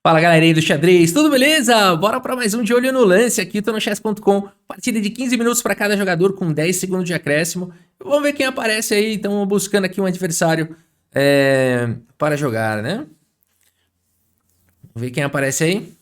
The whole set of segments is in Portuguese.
Fala galerinha do xadrez, tudo beleza? Bora pra mais um De Olho no Lance aqui, tô no chess.com. Partida de 15 minutos pra cada jogador com 10 segundos de acréscimo. Vamos ver quem aparece aí, estamos buscando aqui um adversário para jogar, né? Vamos ver quem aparece aí.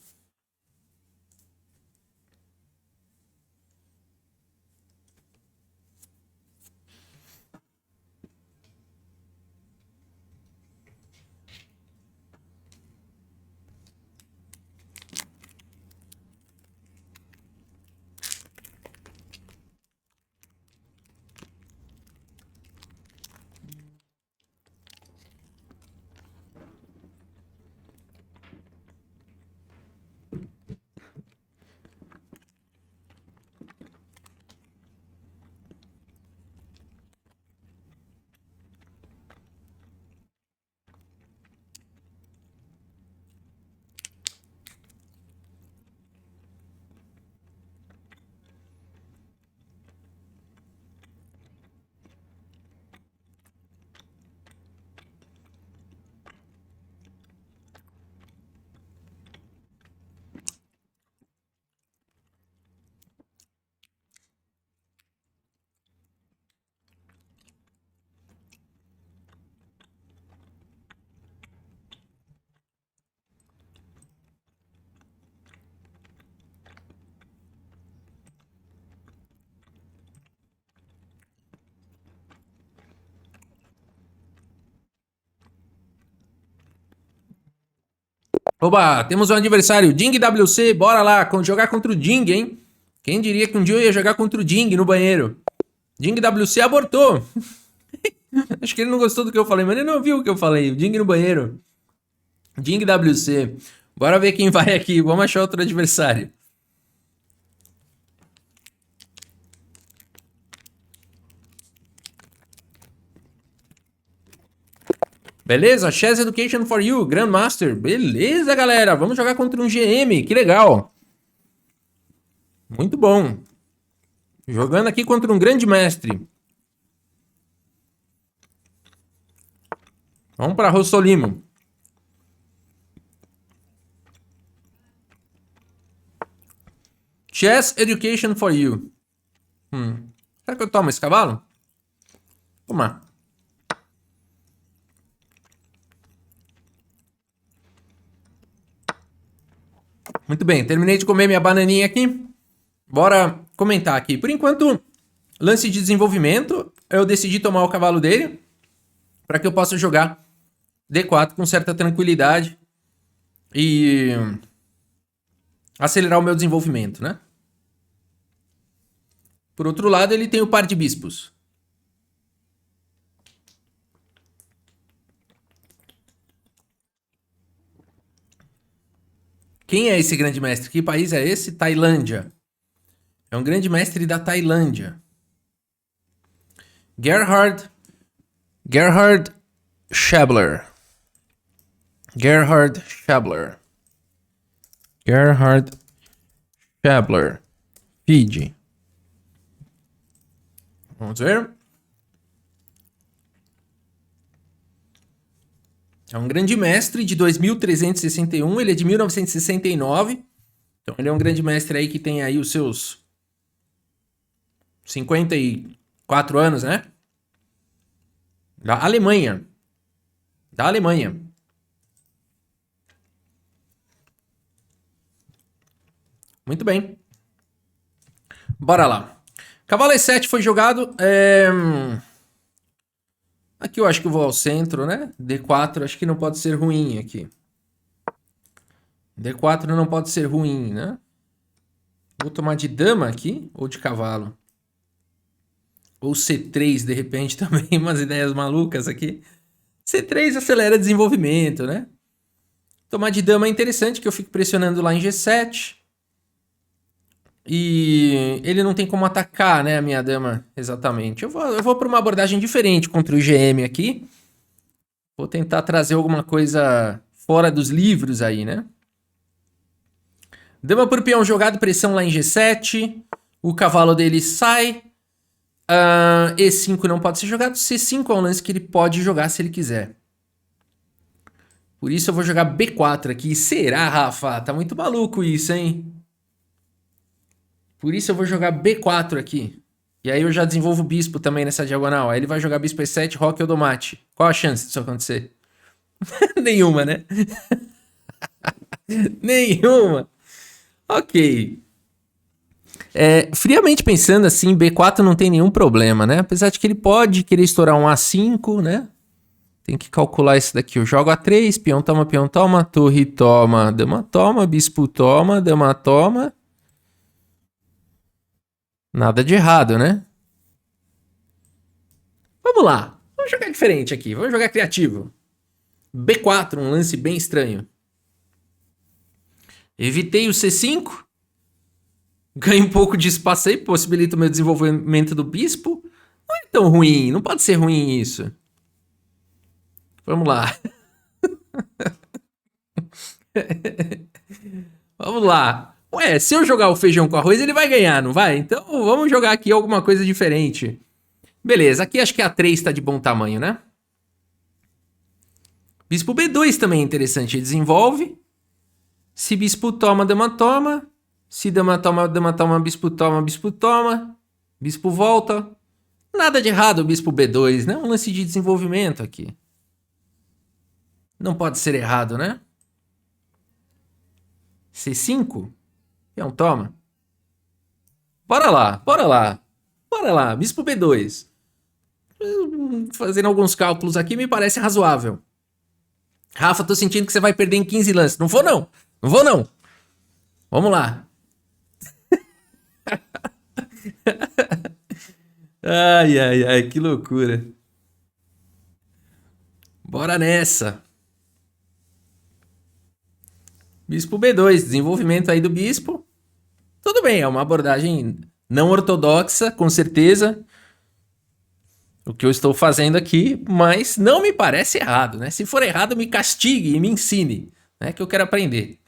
Oba, temos um adversário, Ding WC, bora lá, jogar contra o Ding, hein? Quem diria que um dia eu ia jogar contra o Ding no banheiro? Ding WC abortou. Acho que ele não gostou do que eu falei, mas ele não viu o que eu falei. O Ding no banheiro. Ding WC. Bora ver quem vai aqui, vamos achar outro adversário. Beleza? Chess Education for You, Grandmaster. Beleza, galera. Vamos jogar contra um GM. Que legal. Muito bom. Jogando aqui contra um grande mestre. Vamos para Rossolimo. Chess Education for You. Será que eu tomo esse cavalo? Tomar. Muito bem, terminei de comer minha bananinha aqui. Bora comentar aqui. Por enquanto, lance de desenvolvimento, eu decidi tomar o cavalo dele para que eu possa jogar D4 com certa tranquilidade e acelerar o meu desenvolvimento, né? Por outro lado, ele tem o par de bispos. Quem é esse grande mestre? Que país é esse? Tailândia. É um grande mestre da Tailândia. Gerhard Schabler. Gerhard Schabler. Fiji. Vamos ver. É um grande mestre de 2361, ele é de 1969. Então ele é um grande mestre aí que tem aí os seus 54 anos, né? Da Alemanha. Muito bem. Bora lá. Cavalo E7 foi jogado. Aqui eu acho que eu vou ao centro, né? D4 acho que não pode ser ruim aqui. D4 não pode ser ruim, né? Vou tomar de dama aqui ou de cavalo? Ou C3 de repente também, umas ideias malucas aqui. C3 acelera desenvolvimento, né? Tomar de dama é interessante, que eu fico pressionando lá em G7. E ele não tem como atacar, né, a minha dama exatamente. Eu vou para uma abordagem diferente contra o GM aqui. Vou tentar trazer alguma coisa fora dos livros aí, né? Dama por peão jogado, pressão lá em G7. O cavalo dele sai. E5 não pode ser jogado. C5 é um lance que ele pode jogar se ele quiser. Por isso eu vou jogar B4 aqui. Será, Rafa? Tá muito maluco isso, hein? Por isso eu vou jogar B4 aqui. E aí eu já desenvolvo o bispo também nessa diagonal. Aí ele vai jogar bispo E7, roque ou domate. Qual a chance disso acontecer? Nenhuma, né? Nenhuma. Ok. Friamente pensando assim, B4 não tem nenhum problema, né? Apesar de que ele pode querer estourar um A5, né? Tem que calcular isso daqui. Eu jogo A3, peão toma, torre toma, dama toma, bispo toma, dama toma. Nada de errado, né? Vamos lá. Vamos jogar diferente aqui. Vamos jogar criativo. B4, um lance bem estranho. Evitei o C5. Ganho um pouco de espaço aí, possibilita o meu desenvolvimento do bispo. Não é tão ruim, não pode ser ruim isso. Vamos lá. Vamos lá. Ué, se eu jogar o feijão com arroz, ele vai ganhar, não vai? Então vamos jogar aqui alguma coisa diferente. Beleza, aqui acho que a 3 tá de bom tamanho, né? Bispo B2 também é interessante, ele desenvolve. Se bispo toma, dama toma. Se dama toma, dama toma, bispo toma, bispo toma. Bispo volta. Nada de errado o bispo B2, né? Um lance de desenvolvimento aqui. Não pode ser errado, né? C5? Peão toma. Bora lá, bora lá. Bora lá, bispo B2. Fazendo alguns cálculos aqui, me parece razoável. Rafa, tô sentindo que você vai perder em 15 lances. Não vou não. Não vou não. Vamos lá. Ai, ai, ai, que loucura. Bora nessa. Bispo B2, desenvolvimento aí do bispo. Tudo bem, é uma abordagem não ortodoxa, com certeza. O que eu estou fazendo aqui, mas não me parece errado, né? Se for errado, me castigue e me ensine, né? Que eu quero aprender.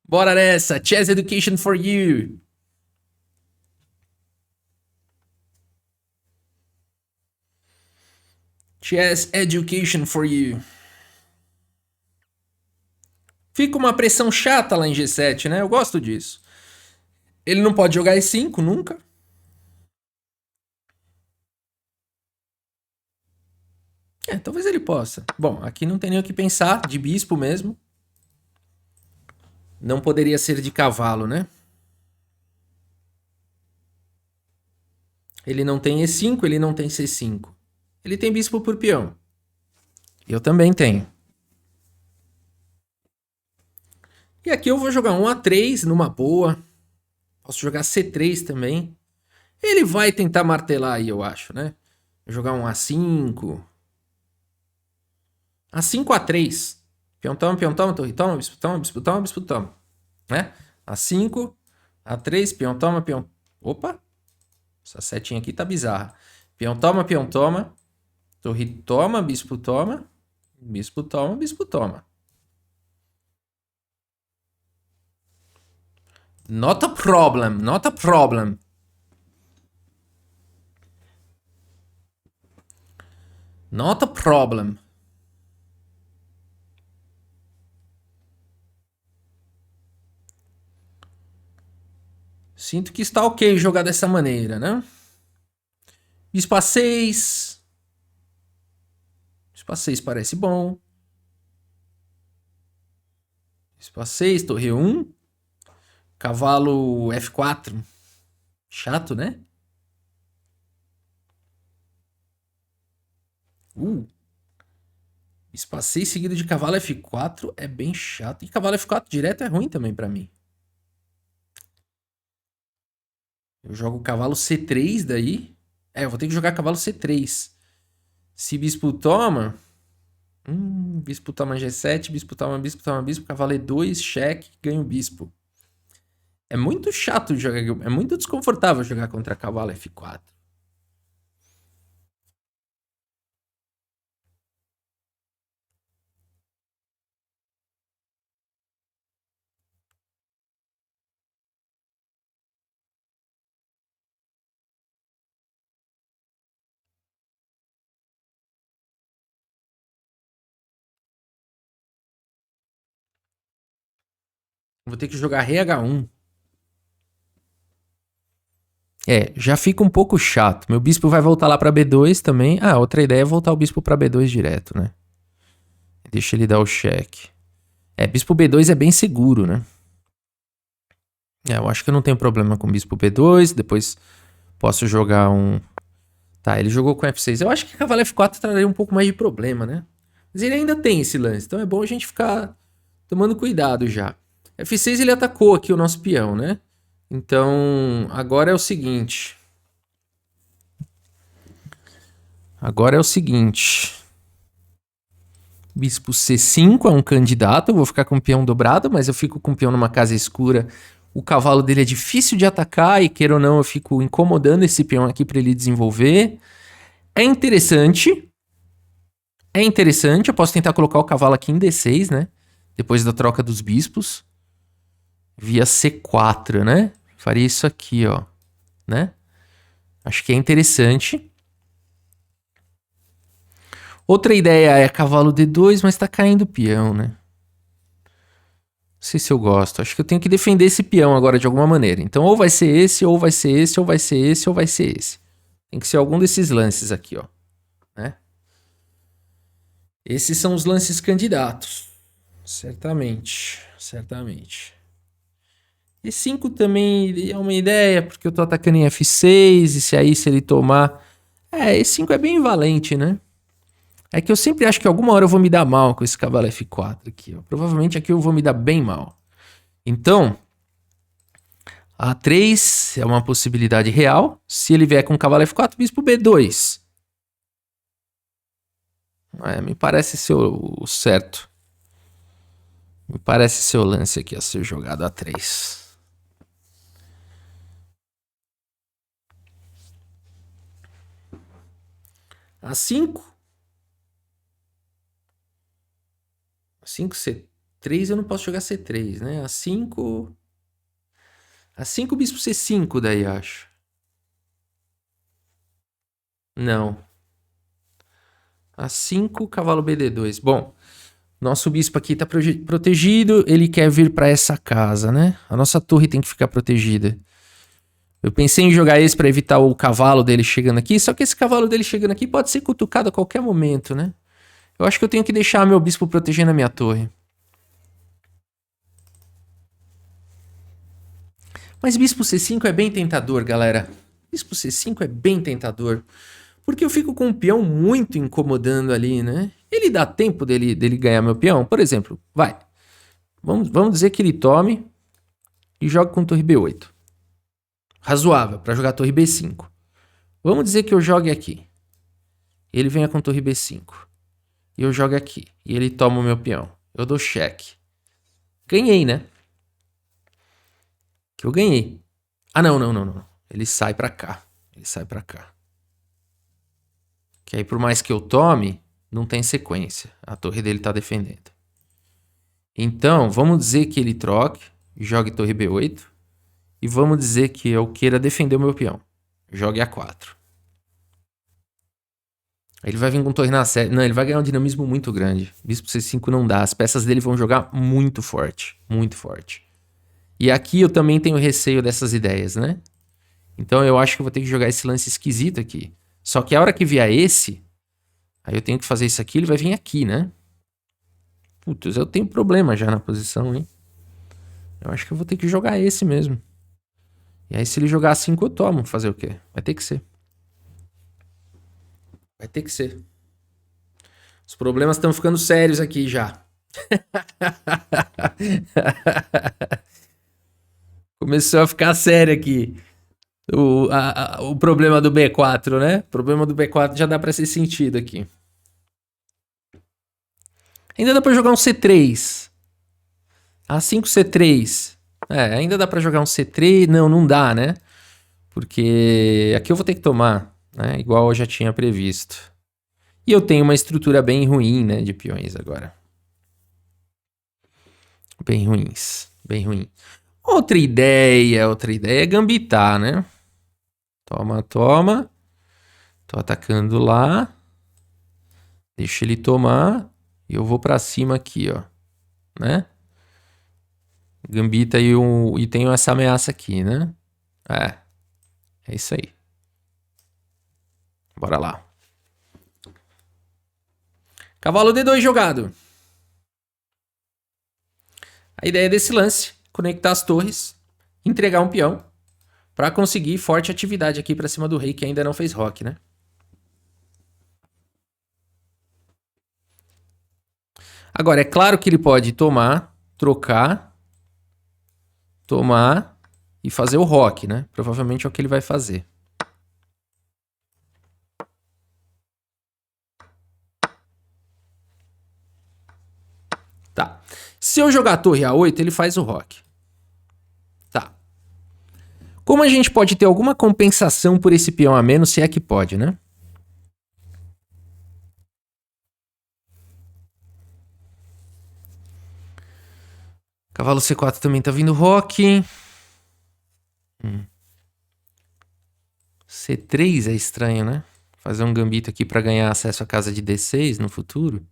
Bora nessa, Chess Education for You. Chess Education for You. Fica uma pressão chata lá em G7, né? Eu gosto disso. Ele não pode jogar E5 nunca. Talvez ele possa. Bom, aqui não tem nem o que pensar, de bispo mesmo. Não poderia ser de cavalo, né? Ele não tem E5, ele não tem C5. Ele tem bispo por peão. Eu também tenho. E aqui eu vou jogar um A3 numa boa. Posso jogar C3 também. Ele vai tentar martelar aí, eu acho, né? Vou jogar um A5. A5, A3. Peão toma, torre toma, bispo toma, bispo toma, bispo toma. Né? A5, A3, peão toma, peão... Opa! Essa setinha aqui tá bizarra. Peão toma. Torre toma, bispo toma. Bispo toma, bispo toma. Not a problem, not a problem. Not a problem. Sinto que está ok jogar dessa maneira, né? Bispo A6. Bispo A6 parece bom. Bispo A6, torre 1. Cavalo F4. Chato, né? Bispo A6 seguido de cavalo F4 é bem chato. E cavalo F4 direto é ruim também pra mim. Eu jogo cavalo C3 daí. Eu vou ter que jogar cavalo C3. Se bispo toma... bispo toma G7, bispo toma, bispo, cavalo E2, cheque, ganho bispo. É muito chato jogar, é muito desconfortável jogar contra cavalo F4. Vou ter que jogar rei H1. Já fica um pouco chato. Meu bispo vai voltar lá pra B2 também. Ah, outra ideia é voltar o bispo pra B2 direto, né? Deixa ele dar o cheque. Bispo B2 é bem seguro, né? Eu acho que eu não tenho problema com bispo B2. Depois posso jogar um... Tá, ele jogou com F6. Eu acho que cavalo F4 traria um pouco mais de problema, né? Mas ele ainda tem esse lance. Então é bom a gente ficar tomando cuidado já. F6 ele atacou aqui o nosso peão, né? Então, agora é o seguinte. Bispo C5 é um candidato. Eu vou ficar com o peão dobrado, mas eu fico com o peão numa casa escura. O cavalo dele é difícil de atacar e, queira ou não, eu fico incomodando esse peão aqui para ele desenvolver. É interessante. Eu posso tentar colocar o cavalo aqui em D6, né? Depois da troca dos bispos. Via C4, né? Faria isso aqui, ó. Né? Acho que é interessante. Outra ideia é cavalo D2, mas tá caindo o peão, né? Não sei se eu gosto. Acho que eu tenho que defender esse peão agora de alguma maneira. Então ou vai ser esse, ou vai ser esse, ou vai ser esse, ou vai ser esse. Tem que ser algum desses lances aqui, ó. Né? Esses são os lances candidatos. Certamente. E5 também é uma ideia, porque eu tô atacando em F6, e se ele tomar... E5 é bem valente, né? É que eu sempre acho que alguma hora eu vou me dar mal com esse cavalo F4 aqui, ó. Provavelmente aqui eu vou me dar bem mal. Então, A3 é uma possibilidade real. Se ele vier com cavalo F4, bispo B2. Me parece ser o certo. Me parece ser o lance aqui a ser jogado A3. A5. A5, C3, eu não posso jogar C3, né? A5... A5, bispo C5 daí, acho. Não. A5, cavalo BD2. Bom, nosso bispo aqui tá protegido. Ele quer vir para essa casa, né? A nossa torre tem que ficar protegida. Eu pensei em jogar esse para evitar o cavalo dele chegando aqui. Só que esse cavalo dele chegando aqui pode ser cutucado a qualquer momento, né? Eu acho que eu tenho que deixar meu bispo protegendo a minha torre. Mas bispo C5 é bem tentador, galera. Bispo C5 é bem tentador. Porque eu fico com um peão muito incomodando ali, né? Ele dá tempo dele ganhar meu peão? Por exemplo, vai. Vamos dizer que ele tome e jogue com torre B8. Razoável, para jogar torre B5. Vamos dizer que eu jogue aqui. Ele venha com torre B5. E eu jogo aqui. E ele toma o meu peão. Eu dou cheque. Ganhei, né? Que eu ganhei. Ah, não. Ele sai pra cá. Que aí, por mais que eu tome, não tem sequência. A torre dele tá defendendo. Então, vamos dizer que ele troque e jogue torre B8. E vamos dizer que eu queira defender o meu peão. Jogue A4. Ele vai vir com torre na série. Não, ele vai ganhar um dinamismo muito grande. Bispo C5 não dá. As peças dele vão jogar muito forte. Muito forte. E aqui eu também tenho receio dessas ideias, né? Então eu acho que eu vou ter que jogar esse lance esquisito aqui. Só que a hora que vier esse, aí eu tenho que fazer isso aqui, ele vai vir aqui, né? Putz, eu tenho problema já na posição, hein? Eu acho que eu vou ter que jogar esse mesmo. E aí se ele jogar 5 eu tomo. Fazer o quê? Vai ter que ser. Os problemas estão ficando sérios aqui já. Começou a ficar sério aqui. O problema do B4, né? O problema do B4 já dá pra ser sentido aqui. Ainda dá pra jogar um C3. A5, C3. Ainda dá pra jogar um C3. Não dá, né? Porque aqui eu vou ter que tomar, né? Igual eu já tinha previsto. E eu tenho uma estrutura bem ruim, né? De peões agora. Bem ruins. Outra ideia é gambitar, né? Toma. Tô atacando lá. Deixa ele tomar. E eu vou pra cima aqui, ó. Né? Gambita e tenho essa ameaça aqui, né? É isso aí. Bora lá. Cavalo D2 jogado. A ideia desse lance, conectar as torres, entregar um peão, para conseguir forte atividade aqui para cima do rei, que ainda não fez roque, né? Agora, é claro que ele pode tomar, trocar, tomar e fazer o roque, né? Provavelmente é o que ele vai fazer. Tá. Se eu jogar a torre A8, ele faz o roque. Tá. Como a gente pode ter alguma compensação por esse peão a menos, se é que pode, né? Cavalo C4 também tá vindo roque. C3 é estranho, né? Fazer um gambito aqui para ganhar acesso à casa de D6 no futuro.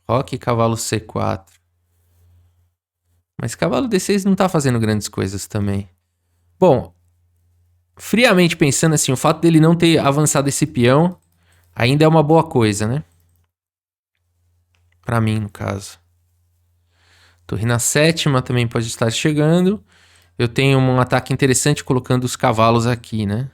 Roque e cavalo C4. Mas cavalo D6 não tá fazendo grandes coisas também. Bom, friamente pensando assim, o fato dele não ter avançado esse peão ainda é uma boa coisa, né? Pra mim, no caso. Torre na sétima também pode estar chegando. Eu tenho um ataque interessante colocando os cavalos aqui, né?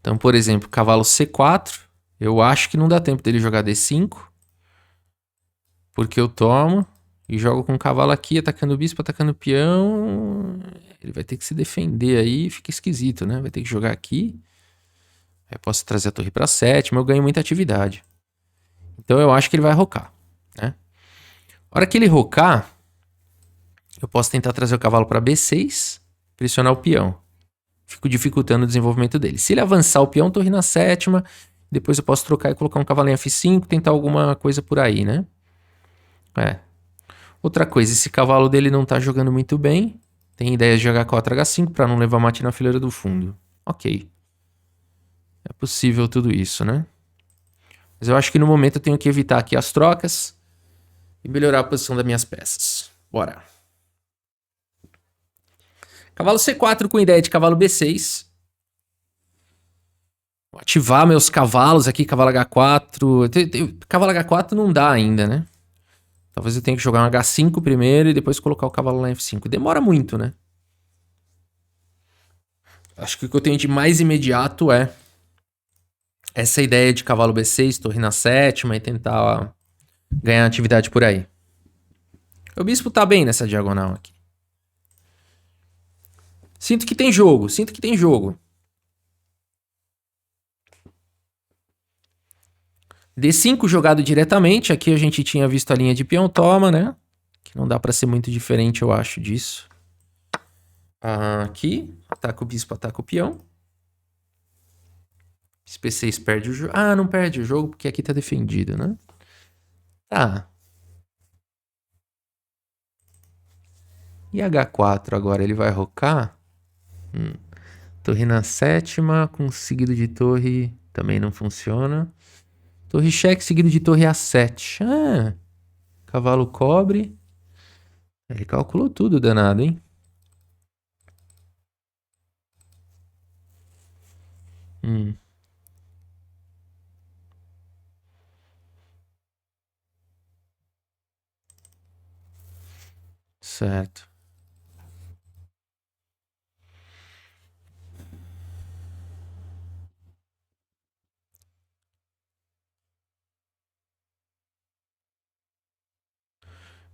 Então, por exemplo, cavalo C4. Eu acho que não dá tempo dele jogar D5. Porque eu tomo e jogo com o cavalo aqui, atacando o bispo, atacando o peão. Ele vai ter que se defender aí, fica esquisito, né? Vai ter que jogar aqui. Eu posso trazer a torre para sétima, eu ganho muita atividade. Então eu acho que ele vai rocar, né? A hora que ele rocar, eu posso tentar trazer o cavalo para B6, pressionar o peão. Fico dificultando o desenvolvimento dele. Se ele avançar o peão, torre na sétima. Depois eu posso trocar e colocar um cavalo em F5, tentar alguma coisa por aí, né? Outra coisa, esse cavalo dele não tá jogando muito bem. Tem ideia de jogar 4H5 para não levar mate na fileira do fundo. Ok. É possível tudo isso, né? Mas eu acho que no momento eu tenho que evitar aqui as trocas e melhorar a posição das minhas peças. Bora. Cavalo C4 com ideia de cavalo B6. Vou ativar meus cavalos aqui, cavalo H4. Cavalo H4 não dá ainda, né? Talvez eu tenha que jogar um H5 primeiro e depois colocar o cavalo lá em F5. Demora muito, né? Acho que o que eu tenho de mais imediato é essa ideia de cavalo B6, torre na sétima e tentar ganhar atividade por aí. O bispo tá bem nessa diagonal aqui. Sinto que tem jogo, sinto que tem jogo. D5 jogado diretamente. Aqui a gente tinha visto a linha de peão toma, né? Que não dá pra ser muito diferente, eu acho, disso. Aqui, ataca o bispo, ataca o peão. Bispo E6 perde o jogo. Ah, não perde o jogo porque aqui tá defendido, né? Tá. E H4 agora, ele vai rocar? Torre na sétima, com seguido de torre também não funciona. Torre cheque, seguido de torre A7. Cavalo cobre. Ele calculou tudo, danado, hein? Certo.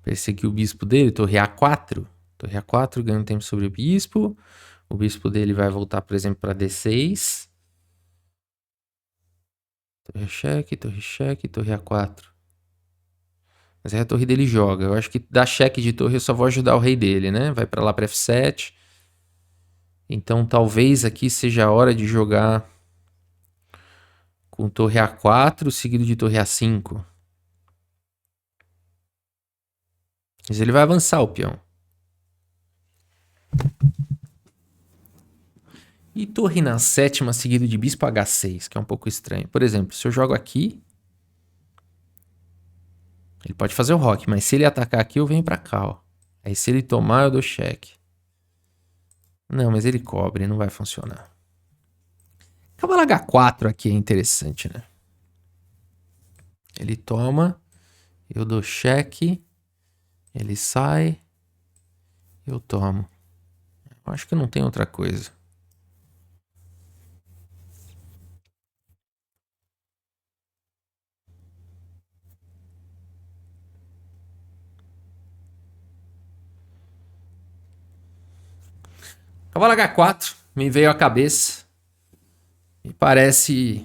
Perseguir o bispo dele, torre A4. Torre A4 ganha um tempo sobre o bispo. O bispo dele vai voltar, por exemplo, para D6. Torre cheque, torre A4. Mas aí a torre dele joga. Eu acho que dá cheque de torre eu só vou ajudar o rei dele, né? Vai para lá para F7. Então talvez aqui seja a hora de jogar com torre A4 seguido de torre A5. Mas ele vai avançar o peão. E torre na sétima seguido de bispo H6, que é um pouco estranho. Por exemplo, se eu jogo aqui, Ele pode fazer o rock, mas se ele atacar aqui, eu venho pra cá, ó. Aí se ele tomar, eu dou cheque. Não, mas ele cobre, não vai funcionar. Cavalo H4 aqui é interessante, né? Ele toma, eu dou cheque, ele sai, eu tomo. Eu acho que não tem outra coisa. Cavalo H4 me veio à cabeça. Me parece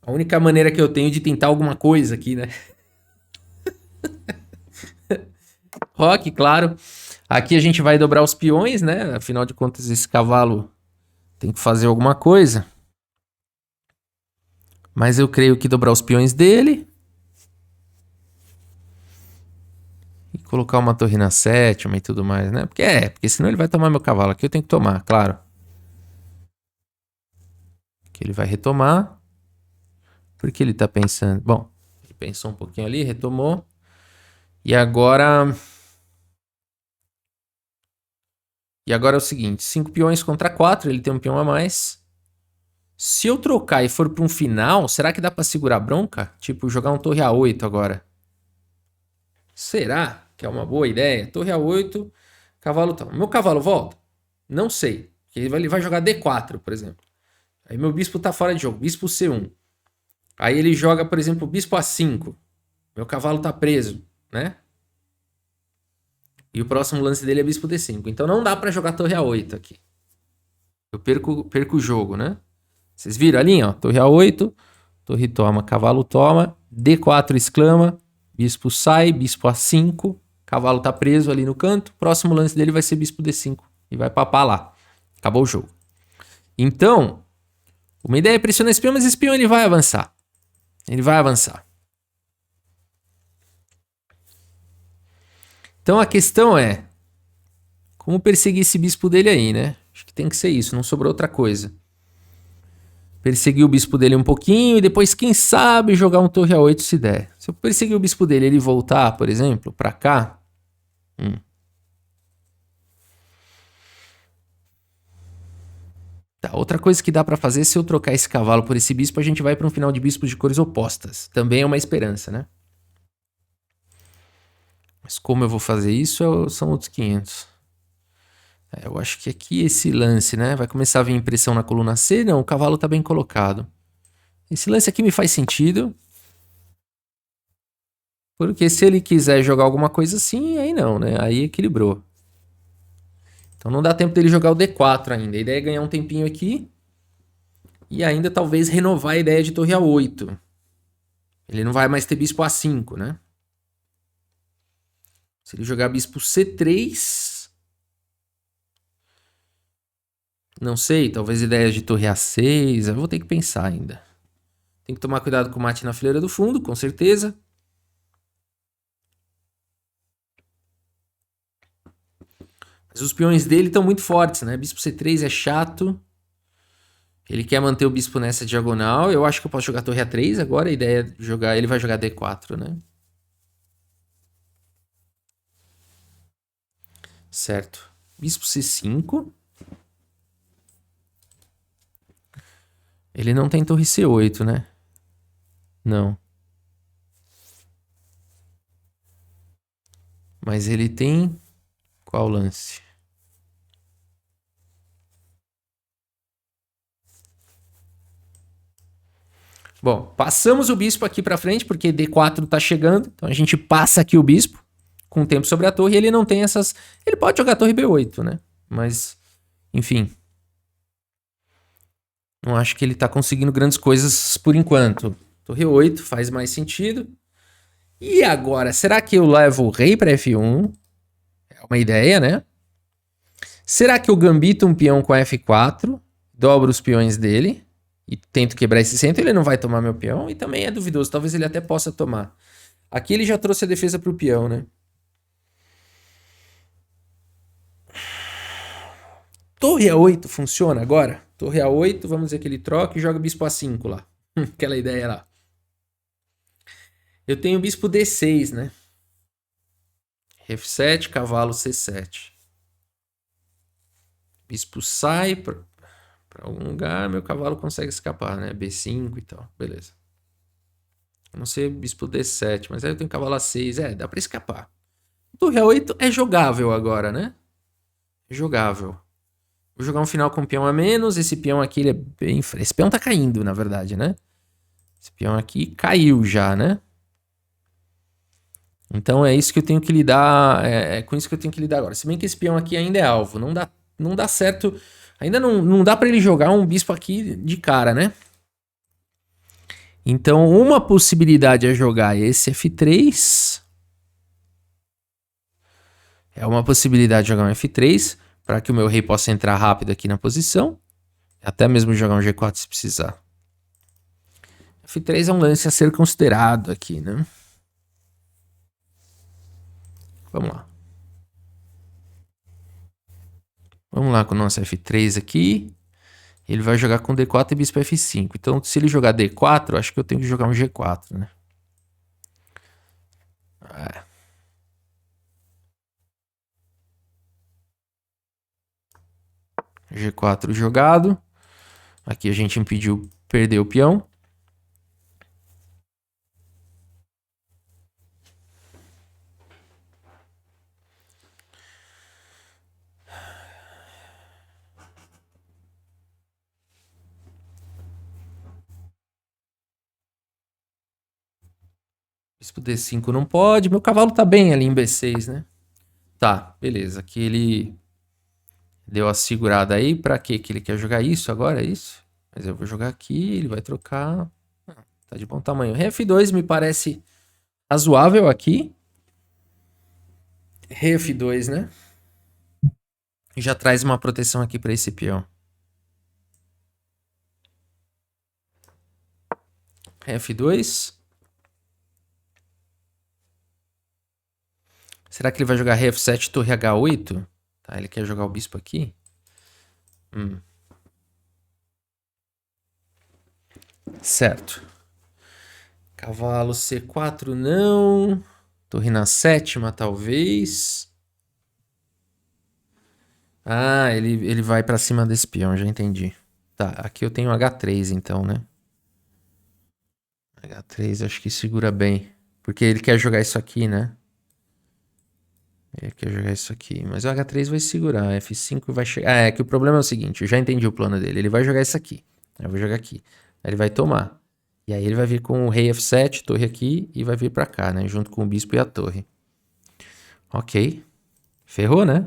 a única maneira que eu tenho de tentar alguma coisa aqui, né? Rock, claro. Aqui a gente vai dobrar os peões, né? Afinal de contas, esse cavalo tem que fazer alguma coisa. Mas eu creio que dobrar os peões dele. E colocar uma torre na sétima e tudo mais, né? Porque senão ele vai tomar meu cavalo. Aqui eu tenho que tomar, claro. Que ele vai retomar. Porque ele tá pensando... Bom, ele pensou um pouquinho ali, retomou. E agora... é o seguinte, 5 peões contra 4, ele tem um peão a mais. Se eu trocar e for para um final, será que dá para segurar a bronca? Tipo, jogar um torre A8 agora. Será que é uma boa ideia? Torre A8, cavalo tal. Meu cavalo volta? Não sei. Ele vai jogar D4, por exemplo. Aí meu bispo tá fora de jogo, bispo C1. Aí ele joga, por exemplo, bispo A5. Meu cavalo tá preso, né? E o próximo lance dele é bispo D5. Então não dá para jogar torre A8 aqui. Eu perco o jogo, né? Vocês viram a linha? Ó? Torre A8, torre toma, cavalo toma, D4 exclama, bispo sai, bispo A5, cavalo tá preso ali no canto, próximo lance dele vai ser bispo D5 e vai papar lá. Acabou o jogo. Então, uma ideia é pressionar esse peão, mas esse peão ele vai avançar. Ele vai avançar. Então a questão é como perseguir esse bispo dele aí, né? Acho que tem que ser isso, não sobrou outra coisa. Perseguir o bispo dele um pouquinho e depois, quem sabe, jogar um torre A8 se der. Se eu perseguir o bispo dele e ele voltar, por exemplo, pra cá... Tá, outra coisa que dá pra fazer, se eu trocar esse cavalo por esse bispo, a gente vai pra um final de bispos de cores opostas. Também é uma esperança, né? Mas como eu vou fazer isso, são outros 500. Eu acho que aqui esse lance, né? Vai começar a vir impressão na coluna C. Não, o cavalo tá bem colocado. Esse lance aqui me faz sentido. Porque se ele quiser jogar alguma coisa assim, aí não, né? Aí equilibrou. Então não dá tempo dele jogar o D4 ainda. A ideia é ganhar um tempinho aqui. E ainda talvez renovar a ideia de torre A8. Ele não vai mais ter bispo A5, né? Se ele jogar bispo C3... Não sei, talvez ideias de torre A6. Eu vou ter que pensar ainda. Tem que tomar cuidado com o mate na fileira do fundo, com certeza. Mas os peões dele estão muito fortes, né? Bispo C3 é chato. Ele quer manter o bispo nessa diagonal. Eu acho que eu posso jogar torre A3 agora. A ideia é jogar... Ele vai jogar D4, né? Certo. Bispo C5. Ele não tem torre C8, né? Não. Mas ele tem... Qual lance? Bom, passamos o bispo aqui pra frente, porque D4 tá chegando. Então a gente passa aqui o bispo com o tempo sobre a torre e ele não tem essas... Ele pode jogar torre B8, né? Mas, enfim. Não acho que ele tá conseguindo grandes coisas por enquanto. Torre 8 faz mais sentido. E agora, será que eu levo o rei para F1? É uma ideia, né? Será que eu gambito um peão com F4, dobro os peões dele e tento quebrar esse centro? Ele não vai tomar meu peão e também é duvidoso. Talvez ele até possa tomar. Aqui ele já trouxe a defesa pro peão, né? Torre A8 funciona agora? Torre A8, vamos dizer que ele troca e joga bispo A5 lá. Aquela ideia lá. Eu tenho bispo D6, né? F7, cavalo C7. Bispo sai pra algum lugar, meu cavalo consegue escapar, né? B5 e tal, beleza. A não ser bispo D7, mas aí eu tenho cavalo A6, dá pra escapar. Torre A8 é jogável agora, né? É jogável. Vou jogar um final com um peão a menos, esse peão aqui ele é bem... Esse peão tá caindo, na verdade, né? Esse peão aqui caiu já, né? Então é isso que eu tenho que lidar, é com isso que eu tenho que lidar agora. Se bem que esse peão aqui ainda é alvo, não dá certo, ainda não dá pra ele jogar um bispo aqui de cara, né? Então uma possibilidade é jogar esse F3. É uma possibilidade de jogar um F3 para que o meu rei possa entrar rápido aqui na posição. Até mesmo jogar um G4 se precisar. F3 é um lance a ser considerado aqui, né? Vamos lá. Vamos lá com o nosso F3 aqui. Ele vai jogar com D4 e bispo F5. Então, se ele jogar D4, acho que eu tenho que jogar um G4, né? G4 jogado. Aqui a gente impediu perder o peão. Bispo D5 não pode. Meu cavalo tá bem ali em B6, né? Tá, beleza. Aqui ele deu a segurada aí. Pra quê? Que ele quer jogar isso agora? É isso? Mas eu vou jogar aqui, ele vai trocar. Tá de bom tamanho. Rei F2 me parece razoável aqui. Rei F2, né? Já traz uma proteção aqui pra esse peão. Rei F2. Será que ele vai jogar Rei F7, torre H8? Tá, ele quer jogar o bispo aqui. Certo. Cavalo C4 não. Torre na sétima, talvez. Ah, ele vai pra cima desse peão, já entendi. Tá, aqui eu tenho H3 então, né? H3 acho que segura bem. Porque ele quer jogar isso aqui, né? Ele quer jogar isso aqui. Mas o H3 vai segurar. F5 vai chegar. É que o problema é o seguinte. Eu já entendi o plano dele. Ele vai jogar isso aqui. Eu vou jogar aqui. Aí ele vai tomar. E aí ele vai vir com o rei F7, torre aqui. E vai vir pra cá, né? Junto com o bispo e a torre. Ok. Ferrou, né?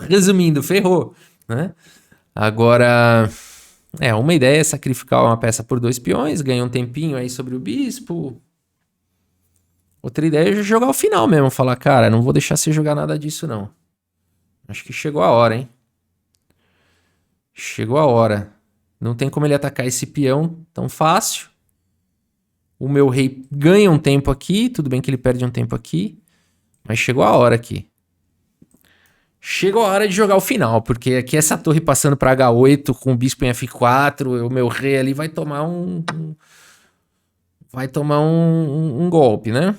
Resumindo, ferrou, né? Agora... uma ideia é sacrificar uma peça por 2 peões. Ganha um tempinho aí sobre o bispo... Outra ideia é jogar o final mesmo. Falar, cara, não vou deixar você jogar nada disso, não. Acho que chegou a hora, hein? Chegou a hora. Não tem como ele atacar esse peão tão fácil. O meu rei ganha um tempo aqui. Tudo bem que ele perde um tempo aqui. Mas chegou a hora aqui. Chegou a hora de jogar o final. Porque aqui essa torre passando para H8 com o bispo em F4. O meu rei ali vai tomar um golpe, né?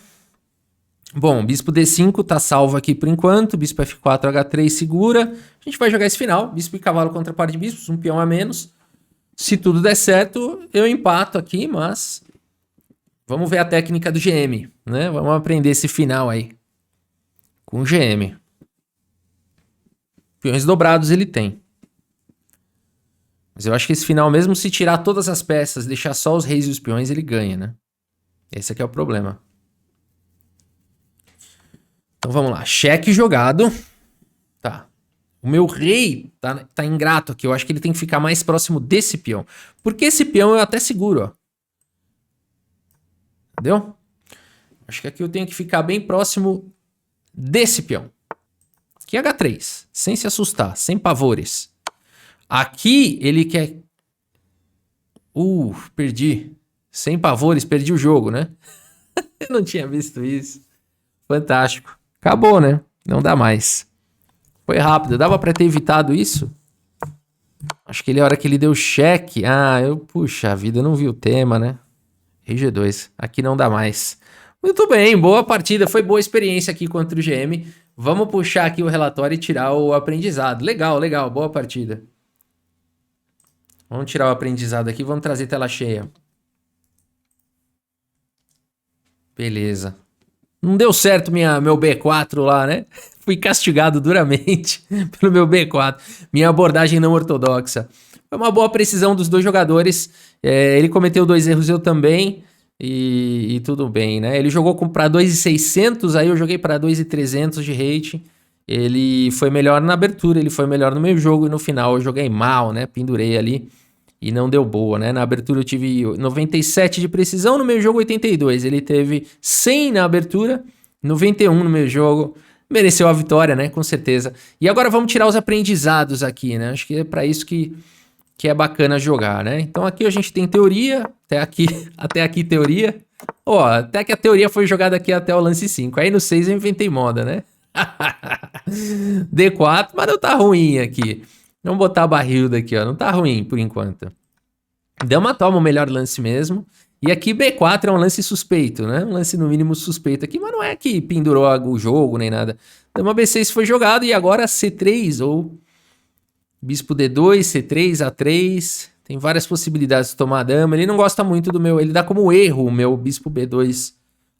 Bom, bispo D5 tá salvo aqui por enquanto. Bispo F4, H3 segura. A gente vai jogar esse final. Bispo e cavalo contra par de bispos, um peão a menos. Se tudo der certo, eu empato aqui, mas... Vamos ver a técnica do GM, né? Vamos aprender esse final aí. Com o GM. Peões dobrados ele tem. Mas eu acho que esse final, mesmo se tirar todas as peças, deixar só os reis e os peões, ele ganha, né? Esse aqui é o problema. Então vamos lá, cheque jogado. Tá. O meu rei tá ingrato aqui. Eu acho que ele tem que ficar mais próximo desse peão. Porque esse peão eu até seguro, ó. Entendeu? Acho que aqui eu tenho que ficar bem próximo desse peão. Aqui é H3. Sem se assustar, sem pavores. Aqui ele quer... perdi. Sem pavores, perdi o jogo, né? Eu não tinha visto isso. Fantástico. Acabou, né? Não dá mais. Foi rápido. Dava pra ter evitado isso? Acho que a hora que ele deu cheque... puxa vida, eu não vi o tema, né? Rei G2. Aqui não dá mais. Muito bem, boa partida. Foi boa experiência aqui contra o GM. Vamos puxar aqui o relatório e tirar o aprendizado. Legal, legal. Boa partida. Vamos tirar o aprendizado aqui. Vamos trazer tela cheia. Beleza. Não deu certo meu B4 lá, né? Fui castigado duramente pelo meu B4. Minha abordagem não ortodoxa. Foi uma boa precisão dos dois jogadores. Ele cometeu 2 erros, eu também. E tudo bem, né? Ele jogou para 2.600, aí eu joguei para 2.300 de rating. Ele foi melhor na abertura, ele foi melhor no meio jogo e no final eu joguei mal, né? Pendurei ali e não deu boa, né? Na abertura eu tive 97 de precisão, no meio jogo 82. Ele teve 100 na abertura, 91 no meio jogo. Mereceu a vitória, né? Com certeza. E agora vamos tirar os aprendizados aqui, né? Acho que é para isso que é bacana jogar, né? Então aqui a gente tem teoria, até aqui teoria. Ó, até que a teoria foi jogada aqui até o lance 5. Aí no 6 eu inventei moda, né? D4, mas não tá ruim aqui. Vamos botar a barrilda aqui, ó. Não tá ruim por enquanto. Dama toma o melhor lance mesmo. E aqui B4 é um lance suspeito, né? Um lance no mínimo suspeito aqui, mas não é que pendurou o jogo nem nada. Dama B6 foi jogado e agora C3 ou Bispo D2, C3, A3. Tem várias possibilidades de tomar a dama. Ele não gosta muito do meu... Ele dá como erro o meu Bispo B2.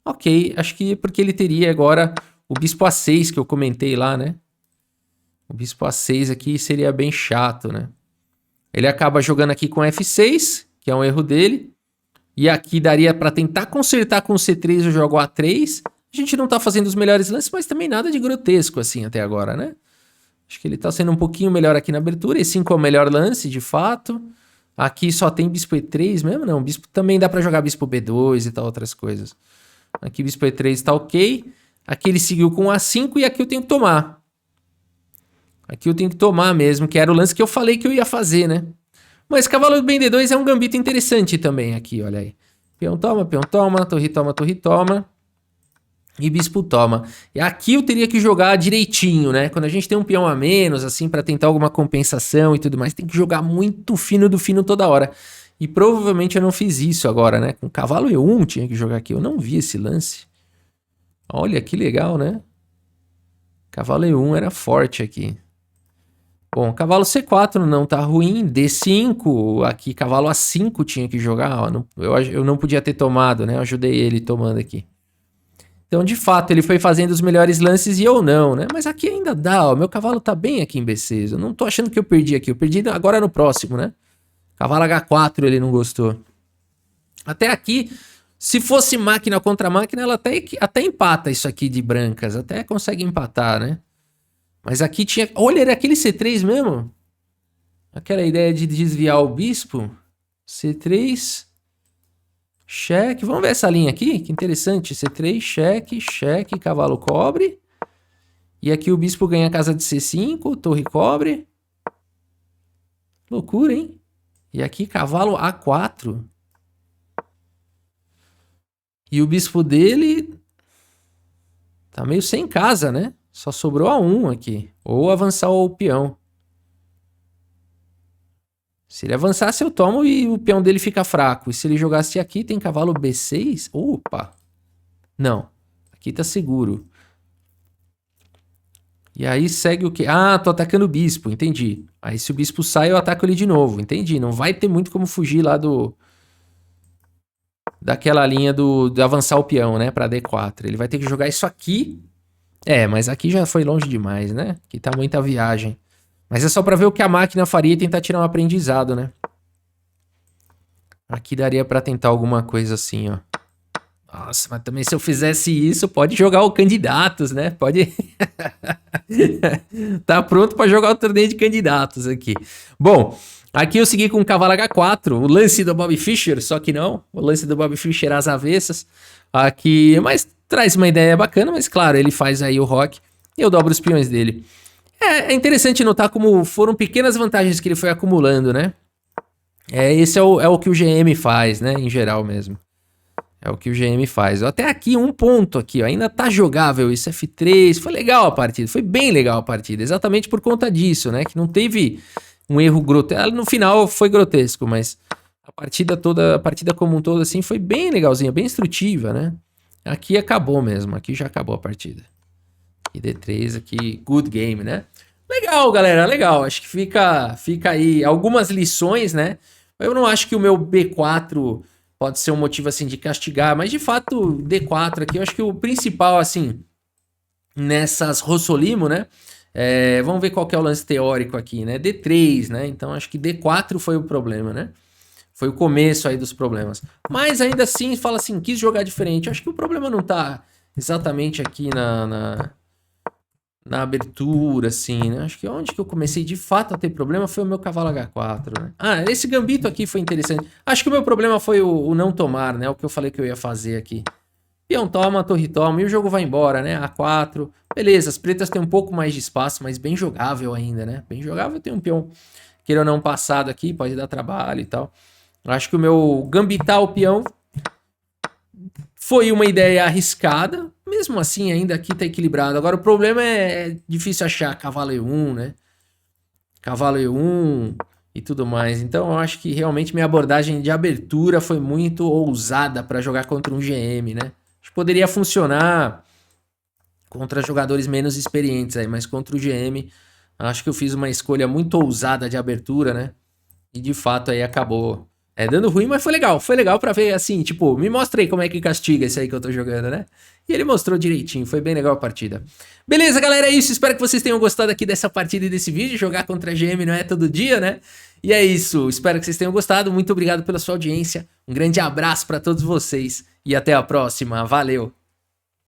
Ok, acho que porque ele teria agora o Bispo A6 que eu comentei lá, né? O Bispo A6 aqui seria bem chato, né? Ele acaba jogando aqui com F6, que é um erro dele. E aqui daria para tentar consertar com o C3 eu jogo A3. A gente não tá fazendo os melhores lances, mas também nada de grotesco assim até agora, né? Acho que ele tá sendo um pouquinho melhor aqui na abertura. E5 é o melhor lance, de fato. Aqui só tem Bispo E3 mesmo? Não, Bispo também dá pra jogar Bispo B2 e tal, outras coisas. Aqui Bispo E3 tá ok. Aqui ele seguiu com A5 e aqui eu tenho que tomar. Aqui eu tenho que tomar mesmo, que era o lance que eu falei que eu ia fazer, né? Mas cavalo bem D2 é um gambito interessante também aqui, olha aí. Peão toma, torre toma, torre toma. E bispo toma. E aqui eu teria que jogar direitinho, né? Quando a gente tem um peão a menos, assim, pra tentar alguma compensação e tudo mais, tem que jogar muito fino do fino toda hora. E provavelmente eu não fiz isso agora, né? Com cavalo E1 tinha que jogar aqui. Eu não vi esse lance. Olha que legal, né? Cavalo E1 era forte aqui. Bom, cavalo C4 não tá ruim. D5, aqui cavalo A5 tinha que jogar. Ó, eu não podia ter tomado, né? Eu ajudei ele tomando aqui. Então, de fato, ele foi fazendo os melhores lances e eu não, né? Mas aqui ainda dá, ó. Meu cavalo tá bem aqui em B6. Eu não tô achando que eu perdi aqui. Eu perdi agora no próximo, né? Cavalo H4 ele não gostou. Até aqui, se fosse máquina contra máquina, ela até empata isso aqui de brancas. Até consegue empatar, né? Mas aqui tinha... Olha, era aquele C3 mesmo? Aquela ideia de desviar o bispo. C3... Cheque, vamos ver essa linha aqui, que interessante. C3, cheque, cheque, cavalo cobre. E aqui o bispo ganha a casa de C5, torre cobre. Loucura, hein? E aqui cavalo A4. E o bispo dele tá meio sem casa, né? Só sobrou A1 aqui. Ou avançar o peão. Se ele avançasse, eu tomo e o peão dele fica fraco. E se ele jogasse aqui, tem cavalo B6. Opa! Não. Aqui tá seguro. E aí segue o quê? Ah, tô atacando o bispo. Entendi. Aí se o bispo sai, eu ataco ele de novo. Entendi. Não vai ter muito como fugir lá daquela linha de avançar o peão, né? Pra D4. Ele vai ter que jogar isso aqui. Mas aqui já foi longe demais, né? Aqui tá muita viagem. Mas é só pra ver o que a máquina faria e tentar tirar um aprendizado, né? Aqui daria pra tentar alguma coisa assim, ó. Nossa, mas também se eu fizesse isso, pode jogar o candidatos, né? Pode... Tá pronto pra jogar o torneio de candidatos aqui. Bom, aqui eu segui com o cavalo H4, o lance do Bobby Fischer, só que não. O lance do Bobby Fischer às avessas. Aqui, mas traz uma ideia bacana, mas claro, ele faz aí o rock e eu dobro os peões dele. É interessante notar como foram pequenas vantagens que ele foi acumulando, né? Esse é o que o GM faz, né? Em geral mesmo. É o que o GM faz. Até aqui, um ponto aqui, ó. Ainda tá jogável isso, F3. Foi legal a partida, foi bem legal a partida. Exatamente por conta disso, né? Que não teve um erro grotesco. No final foi grotesco, mas A partida toda, a partida como um todo, assim, foi bem legalzinha, bem instrutiva, né? Aqui acabou mesmo, aqui já acabou a partida. Aqui D3, aqui good game, né? Legal, galera, legal. Acho que fica aí algumas lições, né? Eu não acho que o meu B4 pode ser um motivo, assim, de castigar, mas de fato, D4 aqui, eu acho que o principal, assim, nessas Rossolimo, né? Vamos ver qual que é o lance teórico aqui, né? D3, né? Então acho que D4 foi o problema, né? Foi o começo aí dos problemas. Mas ainda assim, fala assim, quis jogar diferente. Acho que o problema não tá exatamente aqui na abertura, assim, né? Acho que onde que eu comecei de fato a ter problema foi o meu cavalo H4, né? Ah, esse gambito aqui foi interessante. Acho que o meu problema foi o não tomar, né? O que eu falei que eu ia fazer aqui. Peão toma, torre toma, e o jogo vai embora, né? A4. Beleza, as pretas têm um pouco mais de espaço, mas bem jogável ainda, né? Bem jogável, tem um peão, queira ou não, passado aqui, pode dar trabalho e tal. Acho que o meu gambitar o peão foi uma ideia arriscada. Mesmo assim, ainda aqui tá equilibrado. Agora, o problema é difícil achar cavalo E1, né? Cavalo E1 e tudo mais. Então, eu acho que realmente minha abordagem de abertura foi muito ousada para jogar contra um GM, né? Acho que poderia funcionar contra jogadores menos experientes aí, mas contra o GM, acho que eu fiz uma escolha muito ousada de abertura, né? E de fato aí acabou dando ruim, mas foi legal pra ver assim, tipo, me mostra aí como é que castiga isso aí que eu tô jogando, né? E ele mostrou direitinho, foi bem legal a partida. Beleza, galera, é isso, espero que vocês tenham gostado aqui dessa partida e desse vídeo, jogar contra a GM não é todo dia, né? E é isso, espero que vocês tenham gostado, muito obrigado pela sua audiência, um grande abraço pra todos vocês e até a próxima, valeu!